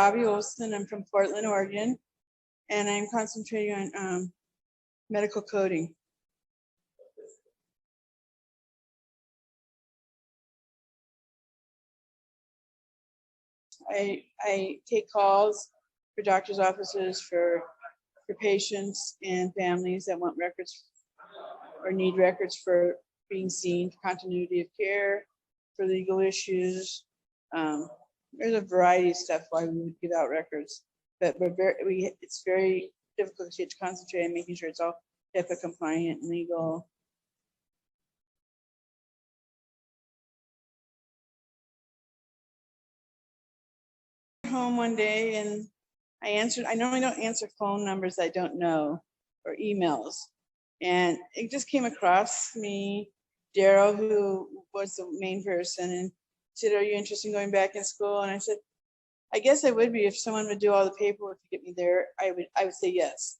Bobbie Olson. I'm from Portland, Oregon, and I'm concentrating on medical coding. I take calls for doctors' offices for patients and families that want records or need records for being seen, for continuity of care, for legal issues. There's a variety of stuff why we would give out records, but it's very difficult to concentrate on making sure it's all HIPAA compliant and legal. Home one day and I normally don't answer phone numbers I don't know or emails. And it just came across me, Daryl, who was the main person, and said, "Are you interested in going back in school?" And I said, "I guess I would be if someone would do all the paperwork to get me there. I would say yes."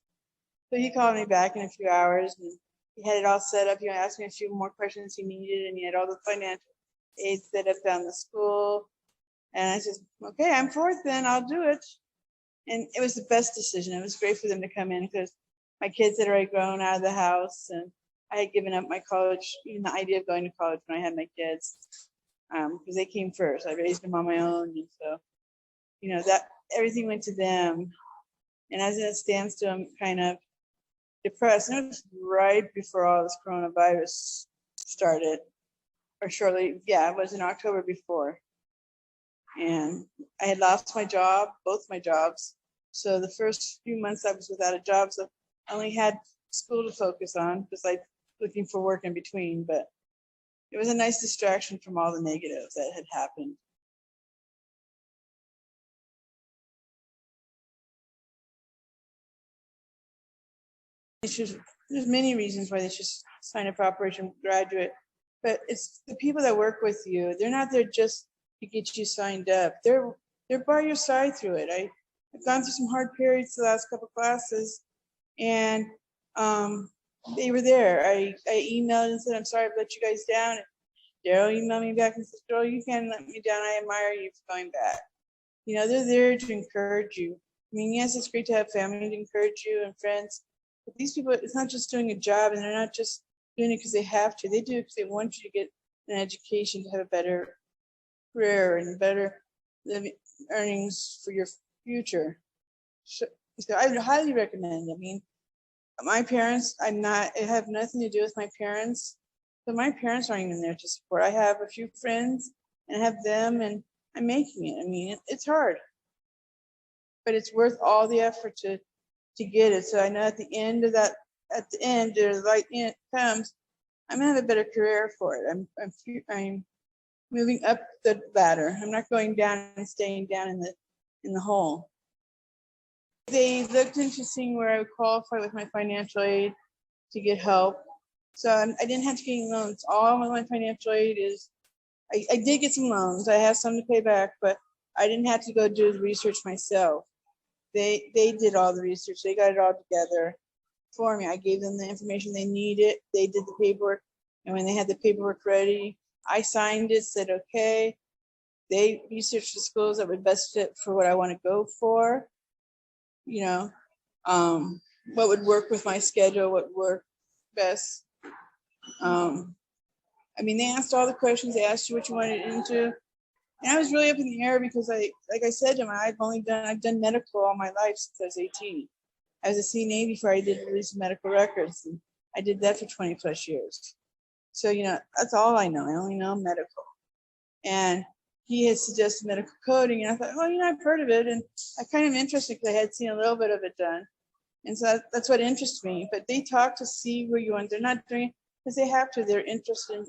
So he called me back in a few hours and he had it all set up. He asked me a few more questions he needed, and he had all the financial aid set up down the school. And I said, "Okay, I'm for it then, I'll do it." And it was the best decision. It was great for them to come in because my kids had already grown out of the house and I had given up my college, even the idea of going to college when I had my kids, because they came first. I raised them on my own. And so, that everything went to them. And as it stands to, I'm kind of depressed. And it was right before all this coronavirus started, or shortly, it was in October before. And I had lost my job, both my jobs. So the first few months I was without a job. So I only had school to focus on because I was looking for work in between. But it was a nice distraction from all the negatives that had happened. There's many reasons why they should sign up for Operation Graduate. But it's the people that work with you. They're not there just to get you signed up. They're by your side through it. I've gone through some hard periods the last couple of classes, and they were there. I emailed and said, "I'm sorry I've let you guys down." Daryl emailed me back and said, "Girl, you can't let me down. I admire you for going back." They're there to encourage you. I mean, yes, it's great to have family to encourage you and friends, but these people, it's not just doing a job, and they're not just doing it because they have to. They do it because they want you to get an education, to have a better career and better living earnings for your future. So I would highly recommend. I mean, my parents, it have nothing to do with my parents. So my parents aren't even there to support. I have a few friends and I have them, and I'm making it. I mean, it's hard, but it's worth all the effort to get it. So I know at the end, or the light comes, I'm gonna have a better career for it. I'm moving up the ladder. I'm not going down and staying down in the hole. They looked into seeing where I would qualify with my financial aid to get help. So I didn't have to get any loans. All of my financial aid is, I did get some loans. I have some to pay back, but I didn't have to go do the research myself. They did all the research. They got it all together for me. I gave them the information they needed. They did the paperwork. And when they had the paperwork ready, I signed it, said, okay. They researched the schools that would best fit for what I want to go for. What would work with my schedule, what would work best. They asked all the questions. They asked you what you wanted into. And I was really up in the air because like I said to them, I've done medical all my life since I was 18. I was a CNA before I did release medical records. And I did that for 20 plus years. So, that's all I know. I only know medical. And he had suggested medical coding. And I thought, I've heard of it. And I kind of interested because I had seen a little bit of it done. And so that's what interests me. But they talk to see where you want. They're not doing it because they have to. They're interested in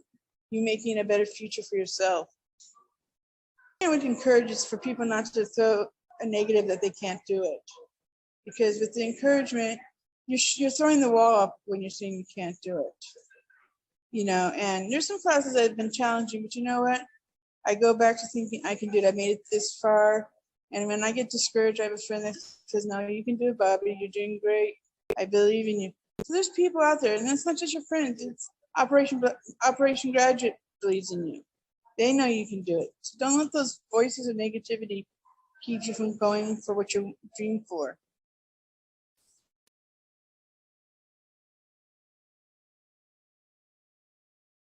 you making a better future for yourself. I would encourage is for people not to throw a negative that they can't do it. Because with the encouragement, you're throwing the wall up when you're saying you can't do it. And there's some classes that have been challenging, but you know what? I go back to thinking I can do it. I made it this far. And when I get discouraged, I have a friend that says, "No, you can do it, Bobbie. You're doing great. I believe in you." So there's people out there, and that's not just your friends. It's Operation Graduate believes in you. They know you can do it. So don't let those voices of negativity keeps you from going for what you dream for.